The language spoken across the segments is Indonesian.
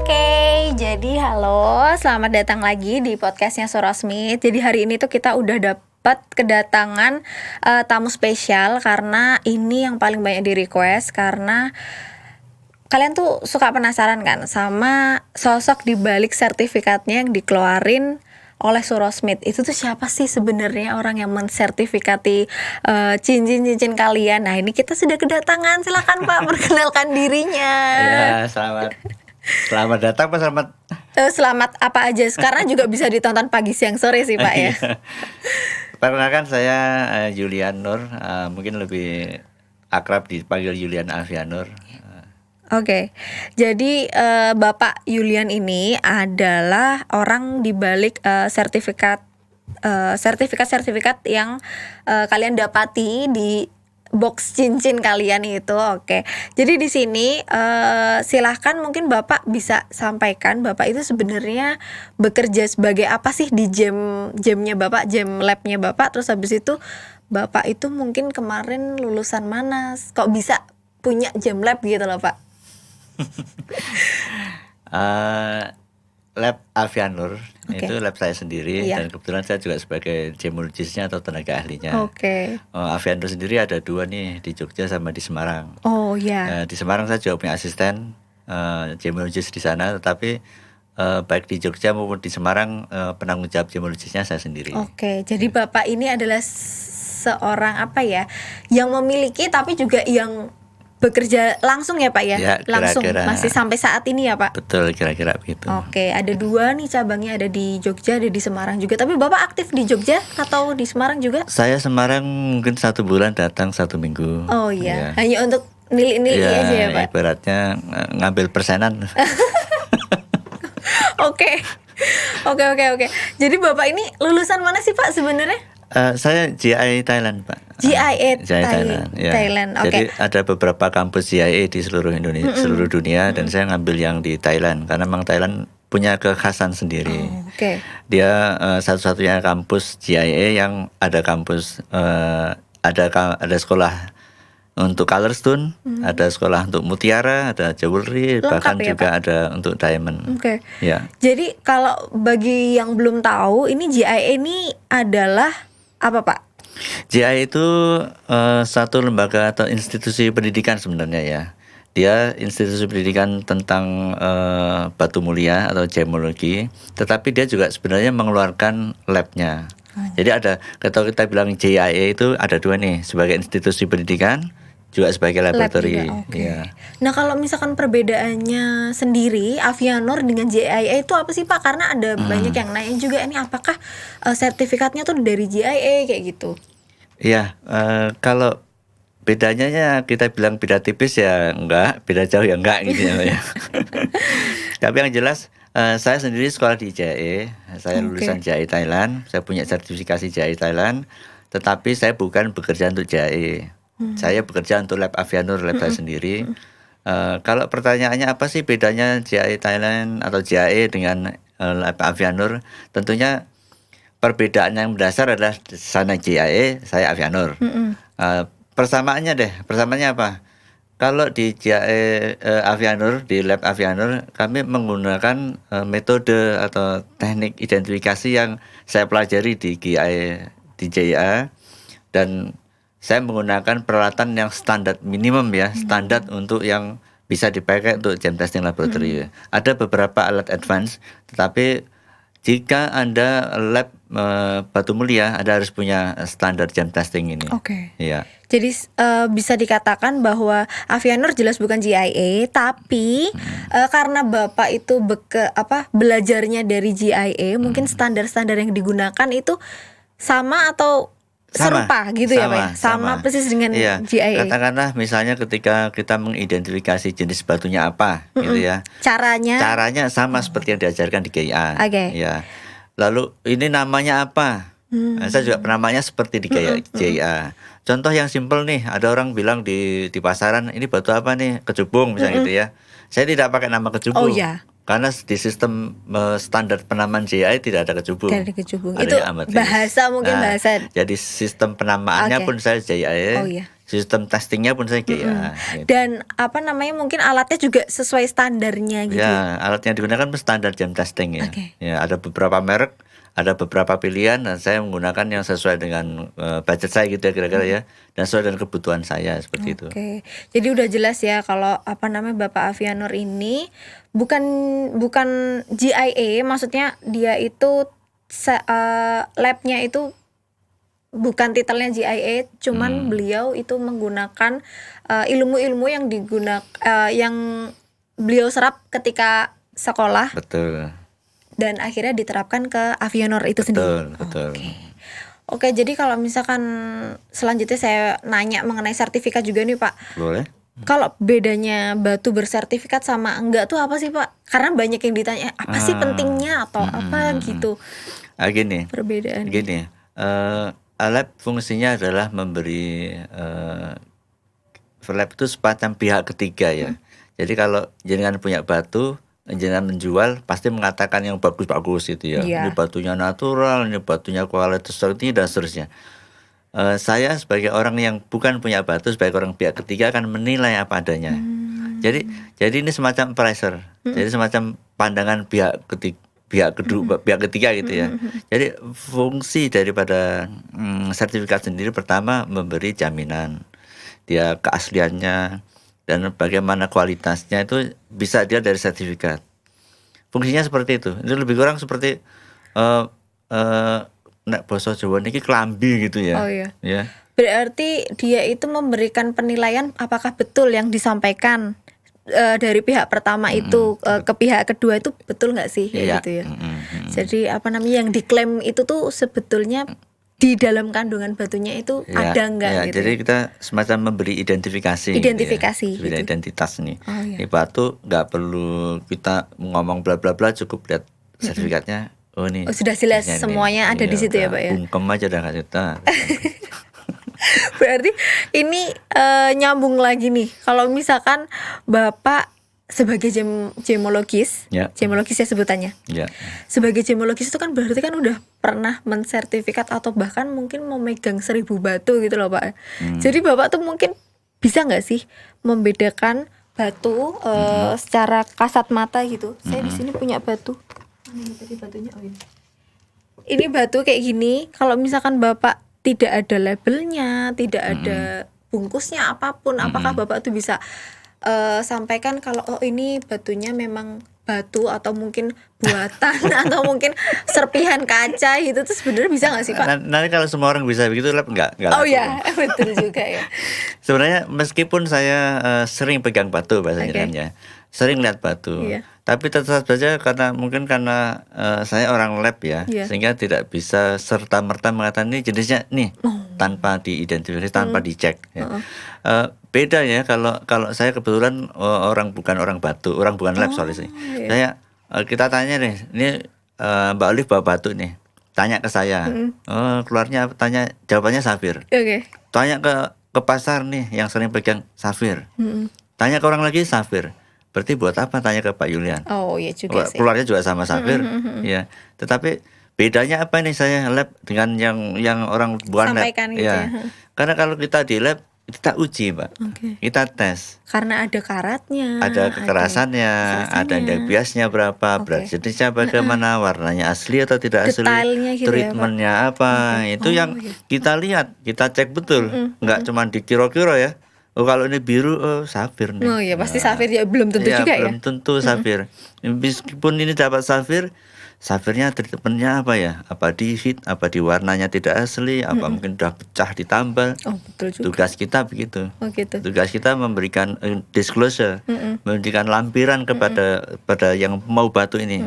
Oke, jadi halo, selamat datang lagi di podcastnya Sorosmith. Jadi hari ini tuh kita udah dapat kedatangan tamu spesial karena ini yang paling banyak di request karena kalian tuh suka penasaran kan sama sosok di balik sertifikatnya yang dikeluarin oleh Sorosmith. Itu tuh siapa sih sebenarnya orang yang mensertifikati cincin-cincin kalian? Nah, ini kita sudah kedatangan. Silakan Pak perkenalkan dirinya. Ya, selamat datang Pak, Selamat apa aja, karena juga bisa ditonton pagi, siang, sore sih Pak ya. Perkenalkan saya Julian Nur, mungkin lebih akrab dipanggil Julian Alfianur. Oke, jadi Bapak Julian ini adalah orang di balik sertifikat yang kalian dapati di box cincin kalian itu. Oke, jadi di sini silahkan mungkin Bapak bisa sampaikan Bapak itu sebenarnya bekerja sebagai apa sih di jamnya Bapak, jam labnya Bapak. Terus habis itu Bapak itu mungkin kemarin lulusan mana, kok bisa punya jam lab gitu loh Pak? Lab Alfianur Oke. itu lab saya sendiri, Iya. dan kebetulan saya juga sebagai gemologisnya atau tenaga ahlinya. Oke. Alfianur sendiri ada 2 nih, di Jogja sama di Semarang. Oh ya. Di Semarang saya juga punya asisten gemologis di sana, tetapi baik di Jogja maupun di Semarang penanggung jawab gemologisnya saya sendiri. Oke, jadi Bapak ini adalah seorang apa ya, yang memiliki tapi juga yang bekerja langsung ya Pak ya? Ya, Langsung kira-kira. masih sampai saat ini ya Pak? Betul, kira-kira begitu. Oke, ada 2 nih cabangnya, ada di Jogja, ada di Semarang juga. Tapi Bapak aktif di Jogja atau di Semarang juga? Saya Semarang mungkin 1 bulan datang 1 minggu. Oh iya, hanya untuk nilai-nilai Ya, aja ya Pak? ibaratnya ngambil persenan. Oke. Oke. Jadi Bapak ini lulusan mana sih Pak sebenarnya? Saya GIA Thailand, Pak. GIA Thailand, ya. Thailand, oke. Jadi ada beberapa kampus GIA di seluruh Indonesia, seluruh dunia, dan saya ngambil yang di Thailand karena memang Thailand punya kekhasan sendiri. Oh, oke. Dia satu-satunya kampus GIA yang ada kampus ada sekolah untuk colorstone, ada sekolah untuk mutiara, ada jewelry, Lengkap bahkan ya, juga ada untuk diamond. Oke. Ya. Jadi kalau bagi yang belum tahu, ini GIA ini adalah apa Pak? GIA itu satu lembaga atau institusi pendidikan sebenarnya ya. Dia institusi pendidikan tentang batu mulia atau gemologi, tetapi dia juga sebenarnya mengeluarkan labnya. Jadi ada, kalau kita bilang GIA itu ada 2 nih, sebagai institusi pendidikan, juga sebagai laboratori. Lab juga, oke. Ya. Nah kalau misalkan perbedaannya sendiri Alfianur dengan GIA itu apa sih Pak? Karena ada banyak yang nanya juga, ini apakah sertifikatnya tuh dari GIA kayak gitu? Iya, kalau bedanya ya kita bilang beda tipis ya enggak, beda jauh ya enggak gitu ya. Tapi yang jelas saya sendiri sekolah di JAE, saya lulusan JAE Thailand, saya punya sertifikasi JAE Thailand, tetapi saya bukan bekerja untuk JAE. Saya bekerja untuk Lab Alfianur, lab saya sendiri. Kalau pertanyaannya apa sih bedanya JAE Thailand atau JAE dengan Lab Alfianur? Tentunya perbedaan yang mendasar adalah sana JAE, saya Alfianur. Persamaannya apa? Kalau di JAE Alfianur, di Lab Alfianur, kami menggunakan metode atau teknik identifikasi yang saya pelajari di JIA, dan saya menggunakan peralatan yang standar minimum ya, standar untuk yang bisa dipakai untuk jam testing laboratory. Ada beberapa alat advance, tetapi jika Anda lab batu mulia, Anda harus punya standar jam testing ini. Oke. Iya. Jadi bisa dikatakan bahwa Alfianur jelas bukan GIA, tapi karena Bapak itu belajarnya dari GIA, mungkin standar-standar yang digunakan itu sama atau serupa gitu ya Pak ya? Sama persis dengan GIA. Katakanlah misalnya ketika kita mengidentifikasi jenis batunya apa gitu ya. Caranya sama seperti yang diajarkan di GIA. Oke. Ya. Lalu ini namanya apa? Nah, saya juga namanya seperti di GIA. Contoh yang simpel nih, ada orang bilang di pasaran, ini batu apa nih? Kecubung misalnya gitu ya. Saya tidak pakai nama kecubung. Oh ya. karena di sistem standar penamaan JI tidak ada kecubung. Dari kecubung. Adanya Itu amatis. bahasa mungkin Nah, bahasa. Jadi sistem penamaannya Oke. pun saya JI, Oh iya. sistem testingnya pun saya JI. Gitu. Dan apa namanya mungkin alatnya juga sesuai standarnya gitu. Ya, alat yang digunakan pun standar jam testing ya. Oke. Ya, ada beberapa merek, ada beberapa pilihan, dan saya menggunakan yang sesuai dengan budget saya gitu ya kira-kira ya, dan sesuai dengan kebutuhan saya seperti itu. Oke. Jadi udah jelas ya kalau apa namanya Bapak Avianur ini bukan GIA, maksudnya dia itu labnya itu bukan titelnya GIA, cuman beliau itu menggunakan ilmu-ilmu yang yang beliau serap ketika sekolah Betul, dan akhirnya diterapkan ke Avianor itu sendiri. betul. Oke, jadi kalau misalkan selanjutnya saya nanya mengenai sertifikat juga nih Pak. Boleh? Kalau bedanya batu bersertifikat sama enggak tuh apa sih Pak? Karena banyak yang ditanya apa sih pentingnya atau apa gitu Gini, perbedaan. gini. Lab fungsinya adalah memberi lab itu semacam pihak ketiga ya. Jadi kalau jenengan punya batu, jenengan menjual pasti mengatakan yang bagus-bagus itu ya. Iya. Ini batunya natural, ini batunya kualitas tertinggi dan seterusnya. Saya sebagai orang yang bukan punya batu, sebagai orang pihak ketiga akan menilai apa adanya. Jadi ini semacam appraiser. Jadi semacam pandangan pihak ketiga gitu ya. Jadi fungsi daripada sertifikat sendiri pertama memberi jaminan dia keasliannya dan bagaimana kualitasnya itu bisa dilihat dari sertifikat. Fungsinya seperti itu. Itu lebih kurang seperti nek basa Jawa niki klambi gitu ya. Oh iya. Ya. Berarti dia itu memberikan penilaian apakah betul yang disampaikan dari pihak pertama itu ke pihak kedua itu betul nggak sih Iya. gitu ya. Jadi apa namanya yang diklaim itu tuh sebetulnya di dalam kandungan batunya itu Ya, ada nggak ya, gitu. jadi kita semacam memberi identifikasi. Identifikasi, gitu ya. gitu. Identitas nih. Oh, iya. Ini batu nggak perlu kita ngomong bla bla bla, cukup lihat sertifikatnya. Oh ini. Oh, sudah jelas ini. semuanya ada di situ ya, udah Pak ya. Bungkem aja udah nggak cerita. Berarti ini nyambung lagi nih. Kalau misalkan Bapak sebagai gemologis, Ya. gemologis ya sebutannya. Ya. Sebagai gemologis itu kan berarti kan udah pernah mensertifikat atau bahkan mungkin memegang 1000 batu gitu loh Pak. Jadi Bapak tuh mungkin bisa nggak sih membedakan batu secara kasat mata gitu. Saya di sini punya batu. Mana ini tadi batunya? Oh ini. Ini batu kayak gini. Kalau misalkan Bapak tidak ada labelnya, tidak ada bungkusnya apapun, apakah Bapak tuh bisa sampaikan kalau oh ini batunya memang batu atau mungkin buatan atau mungkin serpihan kaca gitu tuh sebenarnya bisa nggak sih Pak? Nanti kalau semua orang bisa begitu, lab nggak Oh laku. ya betul juga ya. Sebenarnya meskipun saya sering pegang batu bahasa Oke. Jermannya, sering lihat batu, Iya. tapi tetap saja karena saya orang lab ya, Iya. sehingga tidak bisa serta merta mengatakan ini jenisnya nih tanpa diidentifikasi, tanpa dicek. Ya. Beda ya kalau saya kebetulan bukan orang batu, orang bukan lab sorry sih. iya. Saya kita tanya nih, ini Mbak Olive bawa batu nih, tanya ke saya, keluarnya jawabannya safir. Oke. Tanya ke pasar nih yang sering pegang safir. Tanya ke orang lagi safir. Berarti buat apa tanya ke Pak Yulian? Oh iya juga sih. Keluarnya juga sama safir. Ya. Tetapi bedanya apa nih saya lab dengan yang orang bukan lab? Sampaikan gitu ya. Karena kalau kita di lab kita uji, Pak. Oke. Kita tes. Karena ada karatnya, Ada kekerasannya, ada indeks biasnya berapa, berat jenisnya bagaimana, warnanya asli atau tidak asli, Detailnya gitu ya, Pak. treatmentnya apa, itu yang kita lihat, kita cek betul, nggak cuma dikira-kira ya. Oh kalau ini biru, oh safir nih. Oh iya pasti safir ya belum tentu Iya, juga ya. belum tentu safir. Meskipun ini dapat safir, safirnya treatmentnya apa ya? Apa di heat, apa di warnanya tidak asli, apa mungkin udah pecah ditambal. Oh betul juga. Tugas kita begitu. Oh gitu. Tugas kita memberikan disclosure, memberikan lampiran pada yang mau batu ini.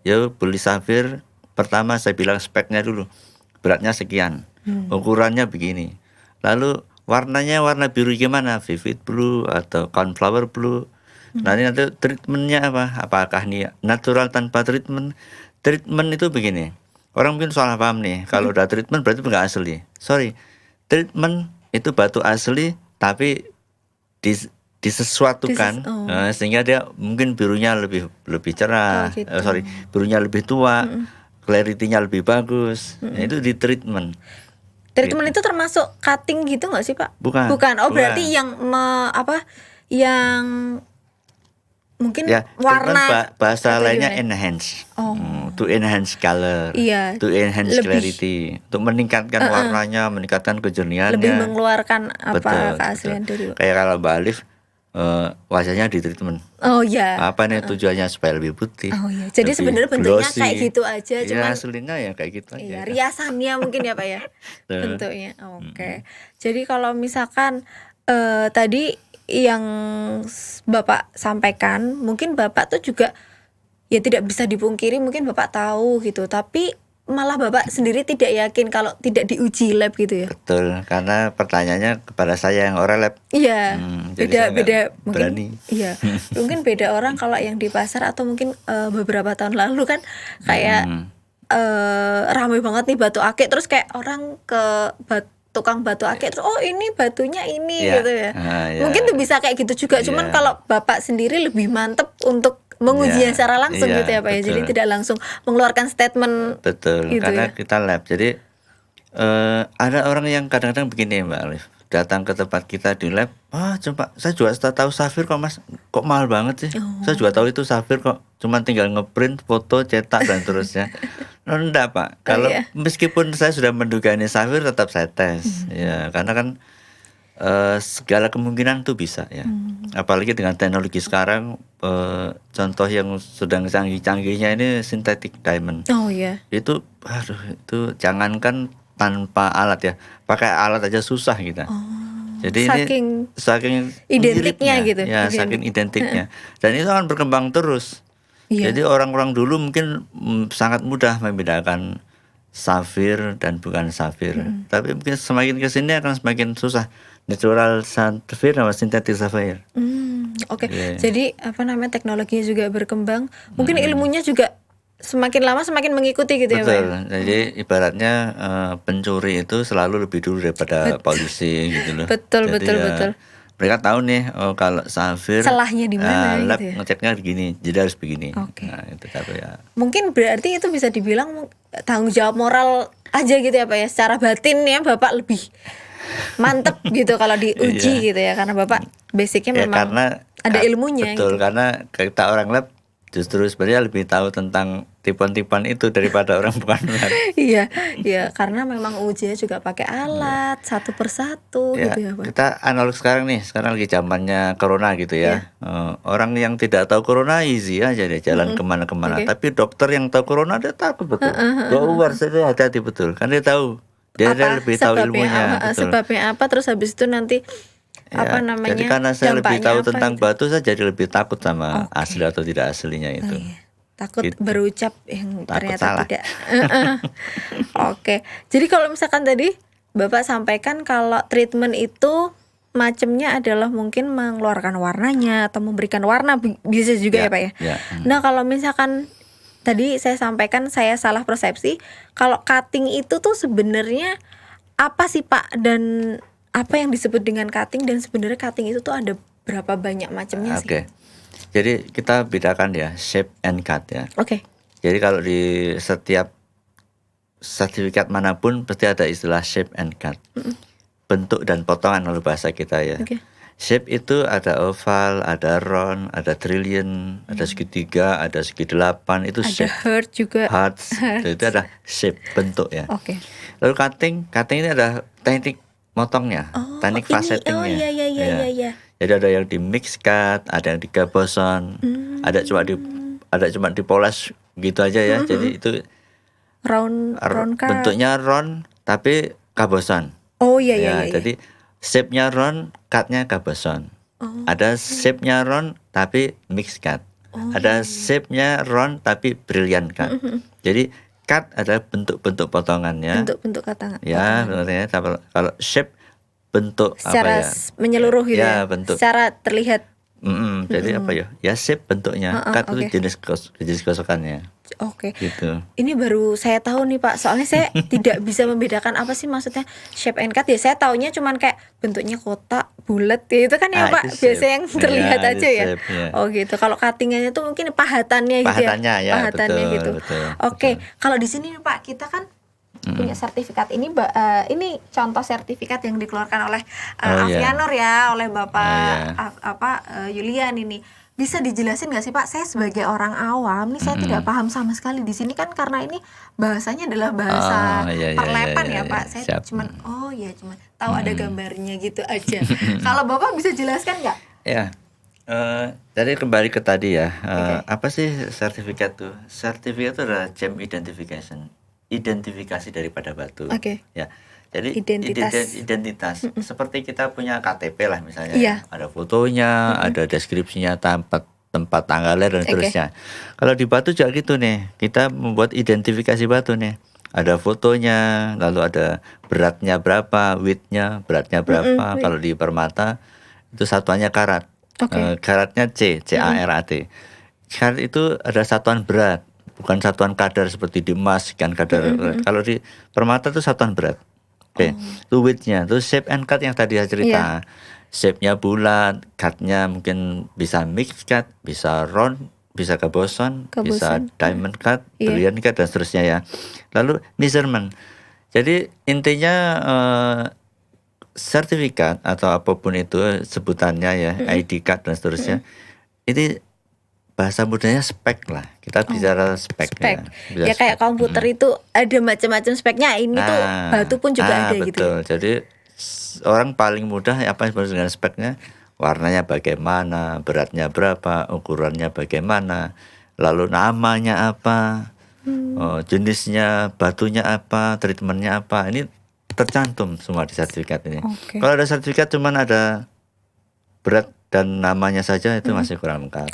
Ya beli safir, pertama saya bilang speknya dulu, beratnya sekian, ukurannya begini. Lalu warnanya warna biru gimana? Vivid blue atau cornflower blue. Nanti treatmentnya apa? Apakah ini natural tanpa treatment? Treatment itu begini. Orang mungkin salah paham nih. Kalau udah treatment berarti nggak asli. Sorry, treatment itu batu asli tapi disesuatukan sehingga dia mungkin birunya lebih cerah, gitu. birunya lebih tua, clarity-nya lebih bagus. Nah, itu di treatment. Treatment itu termasuk cutting gitu nggak sih Pak? Bukan. Oh berarti yang yang mungkin Ya, warna bahasa atau lainnya gimana? enhance. To enhance color. Iya. To enhance Lebih- clarity. Untuk meningkatkan warnanya, meningkatkan kejernihannya. Lebih mengeluarkan Betul, keaslian betul. dari. Kayak kalau Mbak Alif wajahnya di treatment. Oh ya. Apa nih tujuannya supaya lebih putih? Oh iya. Jadi lebih sebenarnya bentuknya glossy. kayak gitu aja, Iya, cuman aslinya ya kayak gitu aja. iya, riasannya mungkin ya Pak ya. Bentuknya. Oke. Jadi kalau misalkan tadi yang Bapak sampaikan, mungkin Bapak tuh juga ya tidak bisa dipungkiri mungkin Bapak tahu gitu, tapi malah Bapak sendiri tidak yakin kalau tidak diuji lab gitu ya. Betul, karena pertanyaannya kepada saya yang orang lab. Iya. Jadi saya nggak Beda mungkin. berani. Iya. Mungkin beda orang kalau yang di pasar atau mungkin beberapa tahun lalu kan kayak ramai banget nih batu akik, terus kayak orang ke tukang batu akik terus oh ini batunya ini Iya. gitu ya. Ya. Mungkin tuh bisa kayak gitu juga, cuman Iya. kalau Bapak sendiri lebih mantep untuk mengujinya Iya. secara langsung Iya, gitu ya Pak ya. Jadi betul. tidak langsung mengeluarkan statement. Betul, Gitu karena ya. kita lab. Jadi ada orang yang kadang-kadang begini Mbak Alif, datang ke tempat kita di lab, coba saya juga tahu safir kok Mas, kok mahal banget sih. Saya juga tahu itu safir kok, cuma tinggal ngeprint, foto, cetak dan terusnya. Enggak Pak, kalau iya. meskipun saya sudah menduga ini safir tetap saya tes, ya karena kan segala kemungkinan tuh bisa ya. Apalagi dengan teknologi sekarang, contoh yang sedang canggih-canggihnya ini synthetic diamond. Oh iya. Itu itu jangankan tanpa alat ya, pakai alat aja susah kita. Jadi saking identiknya miripnya, gitu. ya saking identiknya, dan itu akan berkembang terus. Iya. Jadi orang-orang dulu mungkin sangat mudah membedakan safir dan bukan safir, tapi mungkin semakin kesini akan semakin susah. Natural safir sama synthetic sapphire. Oke. Yeah. Jadi teknologinya juga berkembang, mungkin ilmunya juga semakin lama semakin mengikuti gitu ya Pak. Betul. Jadi ibaratnya pencuri itu selalu lebih dulu daripada polisi gitu loh. Betul, Jadi betul. Mereka tahu nih kalau safir Salahnya di mana lab gitu ya. ngeceknya begini, jadi harus begini. Oke. Nah, itu tapi ya. Mungkin berarti itu bisa dibilang tanggung jawab moral aja gitu ya Pak ya. Secara batin ya Bapak lebih mantep gitu kalau diuji gitu ya, karena Bapak basicnya memang karena ada ilmunya. Betul, gitu. karena kita orang lab justru sebenarnya lebih tahu tentang tipuan-tipuan itu daripada orang bukan lab. Iya, karena memang ujinya juga pakai alat satu persatu Ya, gitu ya Pak. kita analog sekarang lagi zamannya corona gitu ya. Orang yang tidak tahu corona easy aja deh jalan kemana-kemana. Oke. Tapi dokter yang tahu corona dia takut betul. Keluar saya hati-hati betul. Kan dia tahu, dia lebih tahu ilmunya. Betul. Sebabnya apa, terus habis itu nanti Ya, jadi karena saya lebih tahu tentang batu, saya jadi lebih takut sama asli atau tidak aslinya itu. Takut Gitu. berucap yang Takut ternyata salah. tidak. Oke. Jadi kalau misalkan tadi Bapak sampaikan kalau treatment itu macamnya adalah mungkin mengeluarkan warnanya atau memberikan warna, bisa juga ya Pak ya. Ya. Nah, kalau misalkan tadi saya sampaikan saya salah persepsi, kalau cutting itu tuh sebenarnya apa sih Pak, dan apa yang disebut dengan cutting, dan sebenarnya cutting itu tuh ada berapa banyak macamnya sih? Oke. Jadi kita bedakan ya shape and cut ya. Oke. Jadi kalau di setiap sertifikat manapun pasti ada istilah shape and cut. Bentuk dan potongan kalau bahasa kita ya. Oke. Shape itu ada oval, ada round, ada trillion, ada segitiga, ada segi delapan, itu Ada shape. heart juga. Hearts, itu ada shape, bentuk ya. Oke. Lalu cutting ini ada teknik motongnya, teknik fasettingnya. Oh iya. Jadi ada yang di mix cut, ada yang di gaboson, ada cuma dipoles gitu aja ya. Jadi itu Round cut. bentuknya round tapi gaboson. Oh iya. Jadi shape-nya round, cut-nya gaboson. Ada shape-nya round tapi mix cut. Ada shape-nya round tapi brilliant cut. Jadi cut adalah bentuk-bentuk potongannya. Bentuk katangan. Ya, sebenarnya kalau shape bentuk Secara apa ya? menyeluruh gitu ya. Bentuk. Secara terlihat. Jadi apa ya? Ya shape bentuknya. Cut itu jenis gosokannya. Oke. gitu. Ini baru saya tahu nih Pak, soalnya saya tidak bisa membedakan apa sih maksudnya shape and cut ya. Saya taunya cuman kayak bentuknya kotak, bulat ya itu kan ya Ah, Pak, itu biasa shape. yang terlihat Ya, itu aja ya. shape ya. Oh gitu. Kalau cuttingannya tuh mungkin pahatannya gitu ya. Pahatannya ya, Pahatannya betul, gitu. betul, Oke, betul. kalau di sini nih Pak, kita kan punya sertifikat ini ini contoh sertifikat yang dikeluarkan oleh Oh ya. Avianor ya, oleh Bapak ya. Yulian ini. Bisa dijelasin nggak sih Pak? Saya sebagai orang awam nih saya tidak paham sama sekali di sini kan karena ini bahasanya adalah bahasa Ya, perlepan ya, ya Pak. Saya siap. cuman cuman tahu ada gambarnya gitu aja. Kalau Bapak bisa jelaskan nggak? Ya. Jadi kembali ke tadi ya. Oke. Apa sih sertifikat tuh? Sertifikat itu adalah gem identification, identifikasi daripada batu. Oke. Ya. Jadi Identitas. identitas. Seperti kita punya KTP lah misalnya. Iya. Ada fotonya, ada deskripsinya, tempat tanggalnya dan Oke. seterusnya. Kalau di batu juga gitu nih. Kita membuat identifikasi batu nih. Ada fotonya, lalu ada beratnya berapa, widthnya, beratnya berapa. Kalau di permata itu satuannya karat. Oke. Karatnya CARAT. Karat itu ada satuan berat, bukan satuan kadar seperti di emas kan kadar. Kalau di permata itu satuan berat. Oke, itu widthnya, itu shape and cut yang tadi saya cerita. Shape-nya bulat, cut-nya mungkin bisa mixed cut, bisa round, bisa keboson, bisa diamond cut, brilliant cut dan seterusnya ya. Lalu measurement. Jadi intinya sertifikat atau apapun itu sebutannya ya, ID card dan seterusnya. Ini bahasa mudahnya spek lah. Kita bicara spek. Ya kayak komputer itu ada macam-macam speknya. Ini tuh batu pun juga ada betul. gitu. Jadi orang paling mudah apa yang disebut dengan speknya, warnanya bagaimana, beratnya berapa, ukurannya bagaimana, lalu namanya apa, jenisnya, batunya apa, treatmentnya apa. Ini tercantum semua di sertifikat ini. Oke. Kalau ada sertifikat cuman ada berat dan namanya saja itu masih kurang lengkap.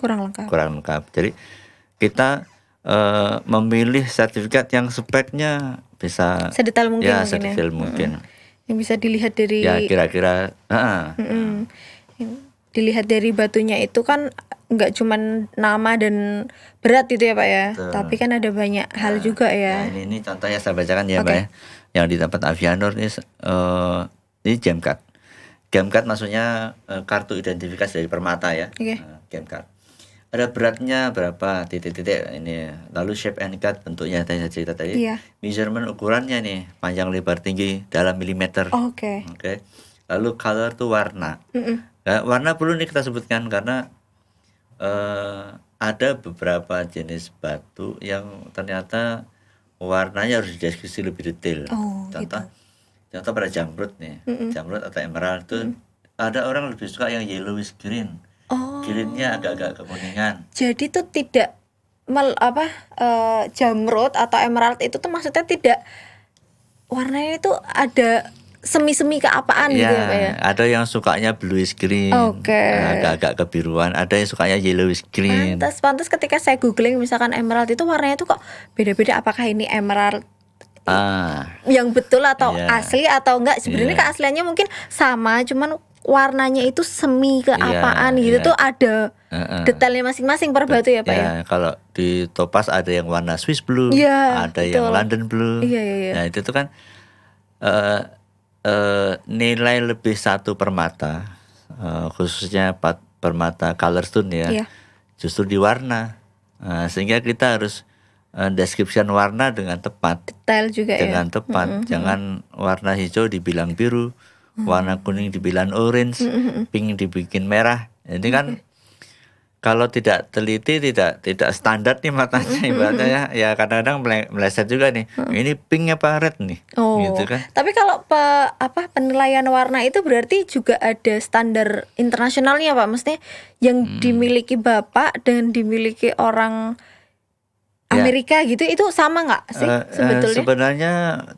Kurang lengkap. Jadi kita memilih sertifikat yang speknya bisa sedetail mungkin. Ya, sedetail mungkin. Yang bisa dilihat dari ya kira-kira dilihat dari batunya itu kan nggak cuman nama dan berat itu ya Pak ya. Betul. Tapi kan ada banyak hal juga ya. Ini contohnya saya bacakan ya Mbak ya. Yang di tempat Avianor ini gem card. Gem card maksudnya kartu identifikasi dari permata ya. Gem card. Ada beratnya berapa, titik-titik ini. Lalu shape and cut bentuknya tadi saya cerita tadi. Measurement ukurannya nih, panjang lebar tinggi dalam milimeter. Oke. Lalu color tuh warna. Nah, warna perlu nih kita sebutkan karena ada beberapa jenis batu yang ternyata warnanya harus dideskripsi lebih detail. Contoh pada jamrud nih, jamrud atau emerald itu ada orang lebih suka yang yellowish green. Greennya agak-agak kekuningan. Jadi tuh tidak jamrud atau emerald itu tuh maksudnya tidak warnanya itu ada semi-semi keapaan gitu ya Pak ya. Ada yang sukanya bluish green, agak-agak kebiruan. Ada yang sukanya yellowish green. Pantas ketika saya googling misalkan emerald itu warnanya tuh kok beda-beda. Apakah ini emerald yang betul atau asli atau enggak? Sebenarnya keasliannya mungkin sama, cuman warnanya itu semi keapaan gitu tuh ada detailnya masing-masing per batu ya Pak ya. Kalau di topaz ada yang warna Swiss blue, ada yang London blue. Nah itu tuh kan nilai lebih satu permata, khususnya permata color stone ya, justru di warna. Sehingga kita harus description warna dengan tepat, detail juga dengan tepat. Jangan warna hijau dibilang biru, warna kuning dibilang orange, pink dibikin merah. Ini kan kalau tidak teliti, tidak standar nih matanya ibaratnya ya kadang-kadang meleset juga nih. Ini pink apa red nih? Gitu kan. Tapi kalau penilaian warna itu berarti juga ada standar internasionalnya Pak, maksudnya yang dimiliki Bapak dan dimiliki orang Amerika gitu itu sama nggak sih sebetulnya? Sebenarnya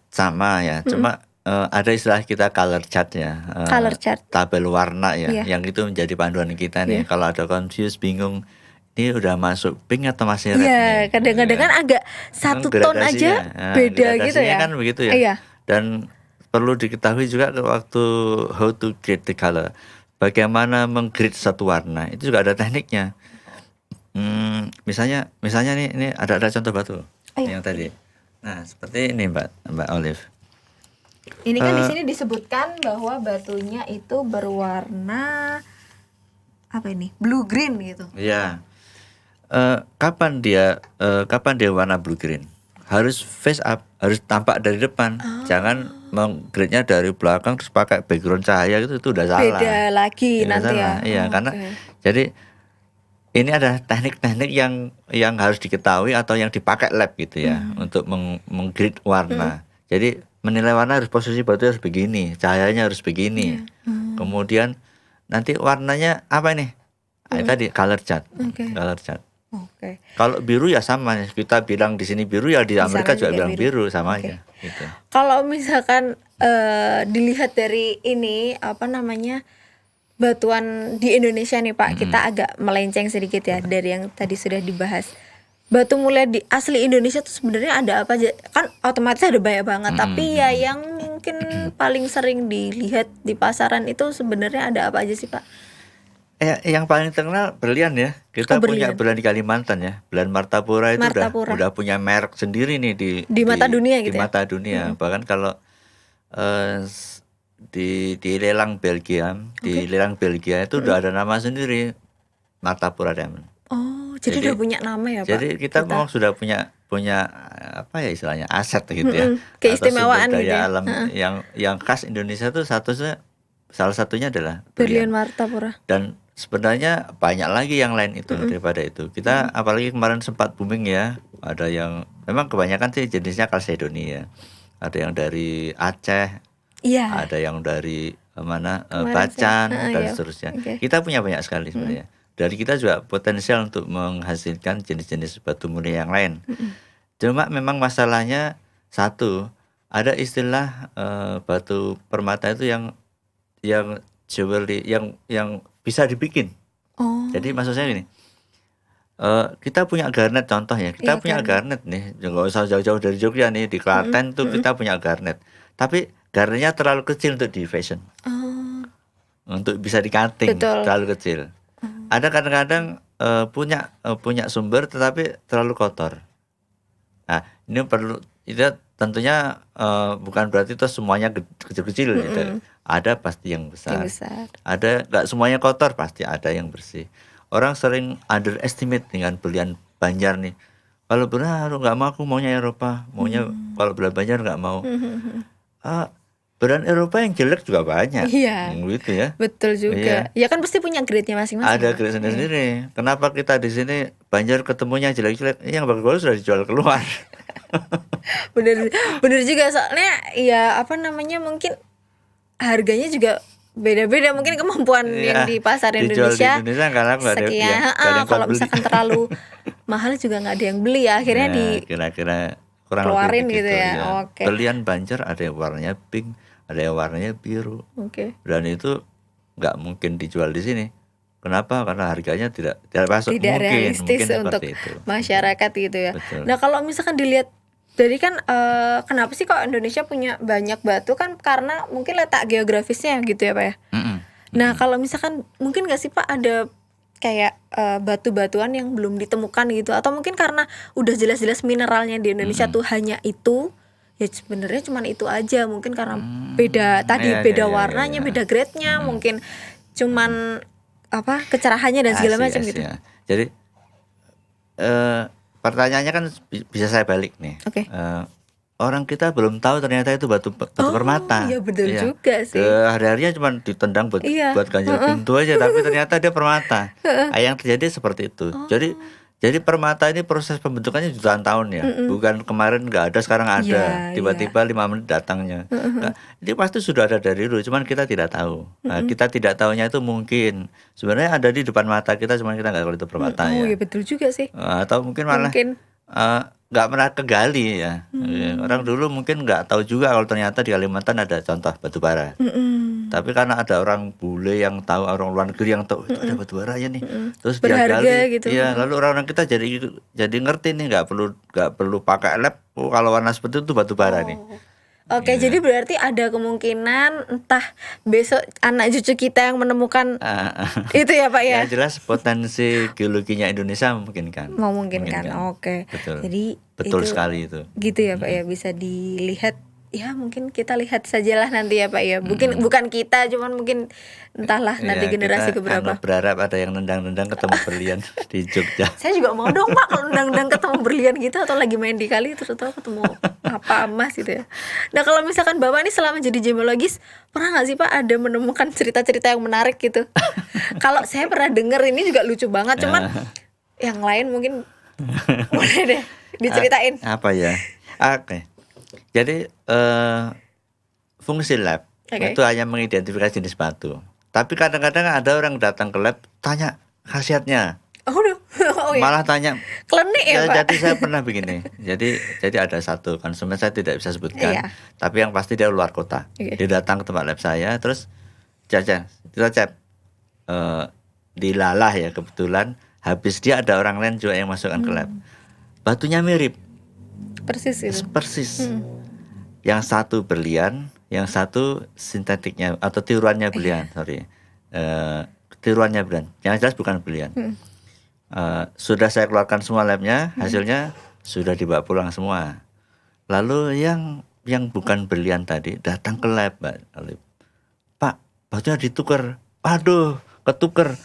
sama ya, cuma ada istilah kita color chart ya, color chart, tabel warna ya, yang itu menjadi panduan kita nih. Kalau ada confused, bingung, ini udah masuk pink atau masih red nih? Kadang-kadang kan agak satu ton aja beda gitu ya. Kan begitu ya. Dan perlu diketahui juga waktu how to grade the color, bagaimana menggrade satu warna itu juga ada tekniknya. Misalnya nih, ini ada contoh batu Ayo. yang tadi. Nah, seperti ini Mbak Olive. Ini kan di sini disebutkan bahwa batunya itu berwarna apa ini? Blue green gitu. Iya. Kapan dia warna blue green? Harus face up, harus tampak dari depan. Jangan meng-grade-nya dari belakang terus pakai background cahaya itu udah salah. Beda lagi Udah nanti salah. ya. Iya, karena jadi ini adalah teknik-teknik yang harus diketahui atau yang dipakai lab gitu ya untuk meng-grade warna. Jadi menilai warna harus posisi batu harus begini, cahayanya harus begini. Kemudian nanti warnanya apa ini? Tadi color chart. Color chart. Oke. Kalau biru ya sama, kita bilang di sini biru ya di Amerika juga bilang biru sama aja gitu. Kalau misalkan dilihat dari ini apa namanya batuan di Indonesia nih Pak, kita agak melenceng sedikit ya dari yang tadi sudah dibahas. Batu mulia di asli Indonesia tuh sebenarnya ada apa aja? Kan otomatis ada banyak banget, tapi ya yang mungkin paling sering dilihat di pasaran itu sebenarnya ada apa aja sih Pak? Yang paling terkenal berlian ya. Kita punya berlian di Kalimantan ya. Berlian Martapura itu udah punya merek sendiri nih di mata dunia gitu. Di mata dunia. Bahkan kalau di lelang Belgia, itu udah ada nama sendiri, Martapura Diamond. Oh, jadi udah punya nama ya Pak? Jadi kita memang sudah punya apa ya istilahnya aset gitu ya. Keistimewaan gitu ya. Alam yang khas Indonesia tuh salah satunya adalah berlian Martapura. Dan sebenarnya banyak lagi yang lain itu daripada itu. Kita apalagi kemarin sempat booming ya. Ada yang memang kebanyakan sih jenisnya Kalsedoni ya. Ada yang dari Aceh. Iya. Ada yang dari Bacan dan seterusnya. Kita punya banyak sekali sebenarnya. Dari kita juga potensial untuk menghasilkan jenis-jenis batu mulia yang lain. Cuma memang masalahnya satu, ada istilah batu permata itu yang jewelry yang bisa dibikin. Jadi maksud saya gini, kita punya garnet contoh ya, kita punya garnet nih, nggak usah jauh-jauh dari Jogja nih, di Klaten tuh kita punya garnet, tapi garnetnya terlalu kecil untuk di fashion, untuk bisa di cutting, terlalu kecil. Ada kadang-kadang punya sumber tetapi terlalu kotor. Nah ini perlu, itu tentunya bukan berarti itu semuanya kecil-kecil gitu. Ada pasti yang besar. Ada nggak semuanya kotor, pasti ada yang bersih. Orang sering underestimate dengan berlian Banjar nih. Kalau benar nggak mau, aku maunya Eropa, maunya kalau berlian Banjar nggak mau. Berlian Eropa yang jelek juga banyak. Iya. Gitu ya. Betul juga. Ya kan pasti punya grade-nya masing-masing. Ada grade sendiri. Kenapa kita di sini Banjar ketemunya jelek-jelek? Yang bagus-bagus sudah dijual keluar. bener juga, soalnya ya apa namanya mungkin harganya juga beda-beda, mungkin kemampuan yang di pasar Indonesia di Indonesia sekian. Kalau misalkan terlalu mahal juga nggak ada yang beli ya, akhirnya kira-kira kurang keluarin lebih gitu ya. Berlian Banjar ada yang warnanya pink, ada yang warnanya biru. Dan itu nggak mungkin dijual di sini. Kenapa? Karena harganya tidak masuk, tidak realistis untuk masyarakat gitu ya. Betul. Nah kalau misalkan dilihat dari kan kenapa sih kok Indonesia punya banyak batu, kan karena mungkin letak geografisnya gitu ya Pak ya. Nah kalau misalkan mungkin nggak sih Pak ada kayak batu-batuan yang belum ditemukan gitu, atau mungkin karena udah jelas-jelas mineralnya di Indonesia tuh hanya itu, ya sebenarnya cuma itu aja, mungkin karena beda warnanya, beda grade-nya, mungkin cuman apa kecerahannya dan segala macam gitu. Jadi pertanyaannya kan bisa saya balik nih. Orang kita belum tahu ternyata itu batu permata. Iya betul juga sih. Hari-harinya cuma ditendang buat ganjil pintu aja, tapi ternyata dia permata. Yang terjadi seperti itu. Jadi permata ini proses pembentukannya jutaan tahun ya. Bukan kemarin nggak ada, sekarang ada. Tiba-tiba 5 menit datangnya. Ini pasti sudah ada dari dulu, cuman kita tidak tahu. Kita tidak tahunya itu mungkin sebenarnya ada di depan mata kita, cuman kita nggak tahu itu permata ya. Iya betul juga sih. Atau mungkin malah nggak pernah kegali ya. Orang dulu mungkin nggak tahu juga kalau ternyata di Kalimantan ada contoh batu bara. Tapi karena ada orang bule yang tahu, orang luar negeri yang tahu itu ada batu bara ya nih. Terus dia gali gitu. Ya, lalu orang-orang kita jadi ngerti nih, nggak perlu pakai lab. Kalau warna seperti itu batu bara nih. Oke, Gitu. jadi berarti ada kemungkinan entah besok anak cucu kita yang menemukan Ah, itu ya Pak ya? yang jelas potensi geologinya Indonesia memungkinkan. Memungkinkan. Oke. Betul. Jadi Betul itu sekali itu. gitu ya Pak ya, bisa dilihat ya, mungkin kita lihat sajalah nanti ya Pak ya. Bukan kita, cuman mungkin entahlah nanti Ya, generasi kita keberapa. berharap ada yang nendang-nendang ketemu berlian di Jogja. Saya juga mau dong Pak kalau undang-undang ketemu berlian gitu, atau lagi main di kali terus tahu ketemu apa emas gitu ya. Nah kalau misalkan Bapak ini selama jadi gemologis, pernah nggak sih Pak ada menemukan cerita-cerita yang menarik gitu? Kalau saya pernah denger ini juga lucu banget, cuman yang lain mungkin boleh deh diceritain. Apa ya? Oke. Jadi fungsi lab Oke. itu hanya mengidentifikasi jenis batu. Tapi kadang-kadang ada orang datang ke lab tanya khasiatnya. Oh ya. Malah tanya. Klinik ya Pak? Jadi saya pernah begini. Jadi ada satu konsumen, saya tidak bisa sebutkan. Iya. Tapi yang pasti dia luar kota. Oke. Dia datang ke tempat lab saya, terus kita cek dilalah ya, kebetulan habis dia ada orang lain juga yang masukkan ke lab. Batunya mirip, Persis itu. persis. Yang satu berlian, yang satu sintetiknya atau tiruannya berlian, sorry. Tiruannya berlian. Yang jelas bukan berlian. Sudah saya keluarkan semua labnya, hasilnya sudah dibawa pulang semua. Lalu yang bukan berlian tadi datang ke lab, Pak, batunya ditukar. Aduh, ketukar.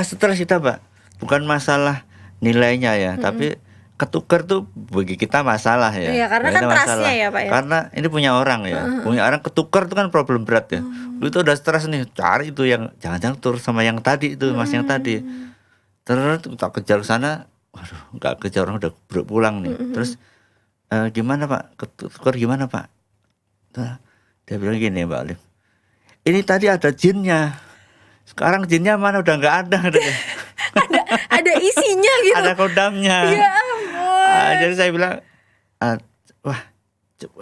Stres kita, Pak. Bukan masalah nilainya ya, tapi ketukar tuh bagi kita masalah ya. Iya, karena kan Ini trustnya ya, Pak ya. Karena ini punya orang ya, punya orang, ketukar itu kan problem berat ya. Itu udah stres nih, cari itu yang jangan-jangan tur sama yang tadi itu, mas yang tadi. Terus tak kejar ke sana, waduh, nggak kejar, orang udah pulang nih. Terus gimana Pak? Ketukar gimana Pak? Nah, dia bilang gini Mbak Alif, ini tadi ada jinnya. Sekarang jinnya mana, udah nggak ada. Ada isinya gitu. Ada kodamnya. Ya ampun. Jadi saya bilang, wah,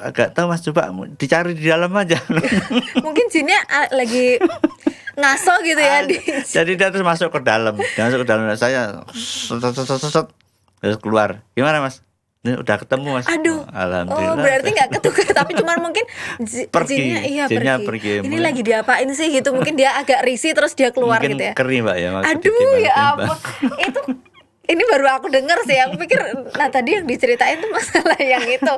agak tahu mas, coba dicari di dalam aja. Mungkin jinnya lagi ngaso gitu ya di. Jadi dia terus masuk ke dalam, saya, terus keluar. Gimana mas? Ini udah ketemu mas. Aduh. Alhamdulillah. Oh berarti nggak ketukar, tapi cuman mungkin Pergi. jinnya pergi. Ini lagi diapain sih gitu? Mungkin dia agak risih terus dia keluar Mungkin gitu ya. kering mbak ya. Aduh ya ampun. Itu ini baru aku denger sih. Aku pikir tadi yang diceritain tuh masalah yang itu.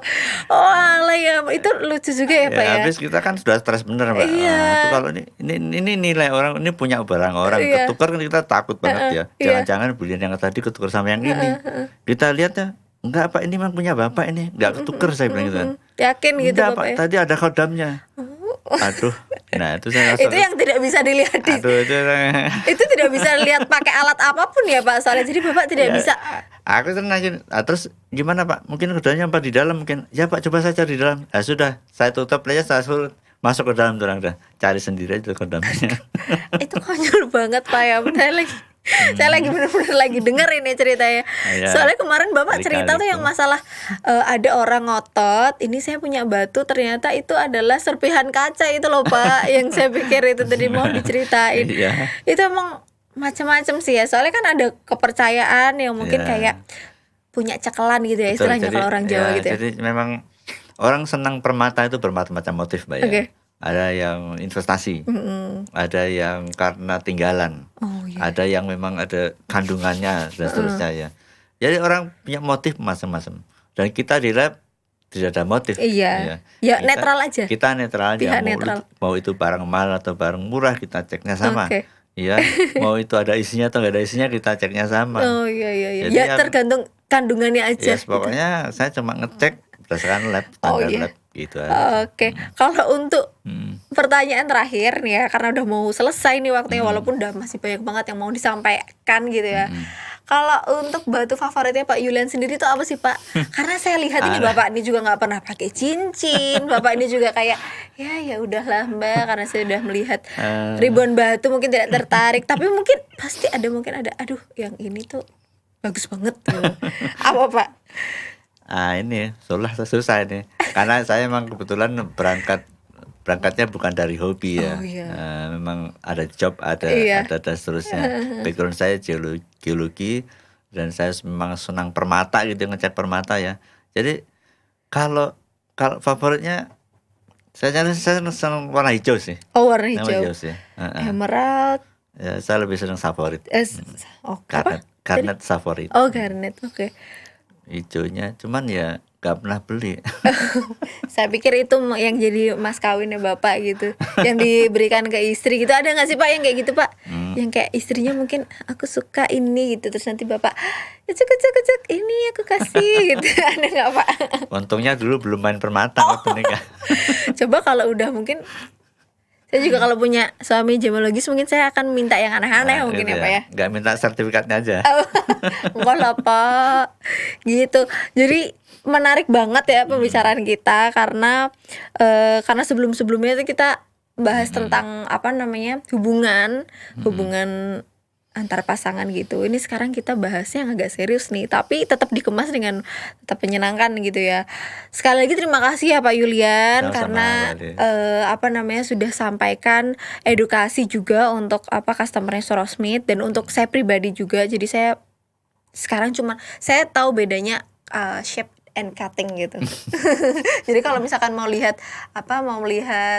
Oh alah ya, itu lucu juga ya Pak ya. Habis kita kan sudah stres bener mbak. Iya. Itu kalau ini nilai orang, ini punya barang orang, Iya. ketukar kan kita takut banget ya. Jangan-jangan berlian yang tadi ketukar sama yang ini. Kita lihat ya, enggak Pak, ini memang punya Bapak ini, enggak ketukar, saya bilang gitu kan. Yakin gitu Enggak Bapak Pak, ya? tadi ada kodamnya. Aduh, nah itu saya rasa. Itu yang tidak bisa dilihat di. Aduh, Itu tidak bisa lihat pakai alat apapun ya Pak, soalnya jadi Bapak tidak Ya, bisa. Aku nanya, terus gimana Pak? Mungkin kodamnya apa di dalam mungkin? Ya Pak, coba saya cari di dalam. Sudah, saya tutup aja, saya suruh masuk ke dalam, udah cari sendiri aja kodamnya. Itu konyol banget Pak ya. Saya lagi benar-benar lagi denger ini ceritanya. Iya. Soalnya kemarin Bapak cerita tuh Kali-kali yang itu. masalah ada orang ngotot, ini saya punya batu, ternyata itu adalah serpihan kaca itu loh Pak. Yang saya pikir itu tadi mau diceritain. Iya. Itu emang macam-macam sih ya. Soalnya kan ada kepercayaan yang mungkin Iya. kayak punya cekelan gitu ya, Betul, istilahnya jadi, kalau orang Jawa gitu ya. Jadi memang orang senang permata itu bermacam-macam motif Mbak ya. Oke. Ada yang investasi, ada yang karena tinggalan, Oh iya. ada yang memang ada kandungannya dan seterusnya ya. Jadi orang punya motif macam-macam. Dan kita di lab tidak ada motif. Iya. Ya, netral aja. Kita netral aja. Pihak netral. Mau itu barang mahal atau barang murah, kita ceknya sama. Oke. Iya. Mau itu ada isinya atau nggak ada isinya, kita ceknya sama. Oh iya. Jadi Ya tergantung kandungannya aja. Yes, pokoknya saya cuma ngecek berdasarkan lab, Oh, standar iya. lab gitu aja. Oke, kalau untuk Hmm. pertanyaan terakhir nih ya, karena udah mau selesai nih waktunya, walaupun udah masih banyak banget yang mau disampaikan gitu ya. Kalau untuk batu favoritnya Pak Yulian sendiri tuh apa sih Pak? Karena saya lihat ini Bapak ini juga nggak pernah pakai cincin, Bapak ini juga kayak ya udahlah Mbak, karena saya udah melihat ribuan batu mungkin tidak tertarik, tapi mungkin pasti mungkin ada, aduh yang ini tuh bagus banget tuh. Apa Pak? Ini susah ini. Karena saya memang kebetulan berangkatnya bukan dari hobi ya. Oh, iya. Memang ada job, ada Iya. dan seterusnya. Background saya geologi dan saya memang senang permata gitu, ngecek permata ya. Jadi kalau favoritnya Saya senang warna hijau sih. Oh, warna Warna hijau. hijau sih. Heeh. Emerald. Ya, saya lebih senang Favorit. Oh, Garnet, apa? Garnet Favorit. Oh, garnet. Oke. Hijaunya, cuman ya nggak pernah beli. Saya pikir itu yang jadi mas kawinnya bapak gitu, yang diberikan ke istri gitu. Ada nggak sih pak yang kayak gitu pak? Yang kayak istrinya mungkin aku suka ini gitu, terus nanti bapak cek ini aku kasih gitu. Ada nggak pak? Untungnya dulu belum main permata waktu nikah. Coba kalau udah mungkin, saya juga kalau punya suami gemologis mungkin saya akan minta yang aneh-aneh mungkin gitu ya pak ya. Nggak minta sertifikatnya aja. Enggak lah pak, gitu. Jadi menarik banget ya pembicaraan kita karena sebelum-sebelumnya itu kita bahas tentang apa namanya hubungan antar pasangan gitu. Ini sekarang kita bahasnya yang agak serius nih, tapi tetap dikemas dengan tetap menyenangkan gitu ya. Sekali lagi terima kasih ya Pak Yulian. Sama-sama, karena Mbak Ade. sudah sampaikan edukasi juga untuk customer Sorosmith dan untuk saya pribadi juga. Jadi saya sekarang saya tahu bedanya shape and cutting gitu. Jadi kalau misalkan mau melihat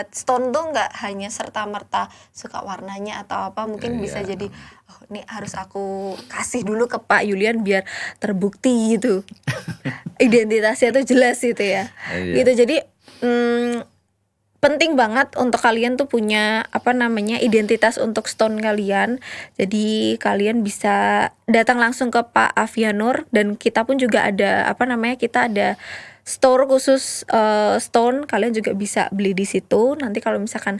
stone tuh nggak hanya serta merta suka warnanya atau apa, mungkin bisa jadi ini harus aku kasih dulu ke Pak Yulian biar terbukti gitu. Identitasnya tuh jelas gitu ya. Gitu. Jadi penting banget untuk kalian tuh punya identitas untuk stone kalian. Jadi kalian bisa datang langsung ke Pak Avianur, dan kita pun juga ada kita ada store khusus stone. Kalian juga bisa beli di situ. Nanti kalau misalkan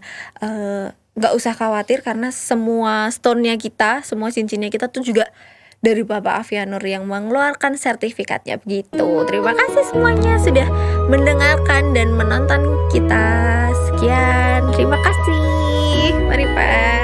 nggak usah khawatir karena semua stone-nya kita, semua cincinnya kita tuh juga dari Bapak Avianur yang mengeluarkan sertifikatnya begitu. Terima kasih semuanya sudah mendengarkan dan menonton kita. Sekian, terima kasih. Mari Pak.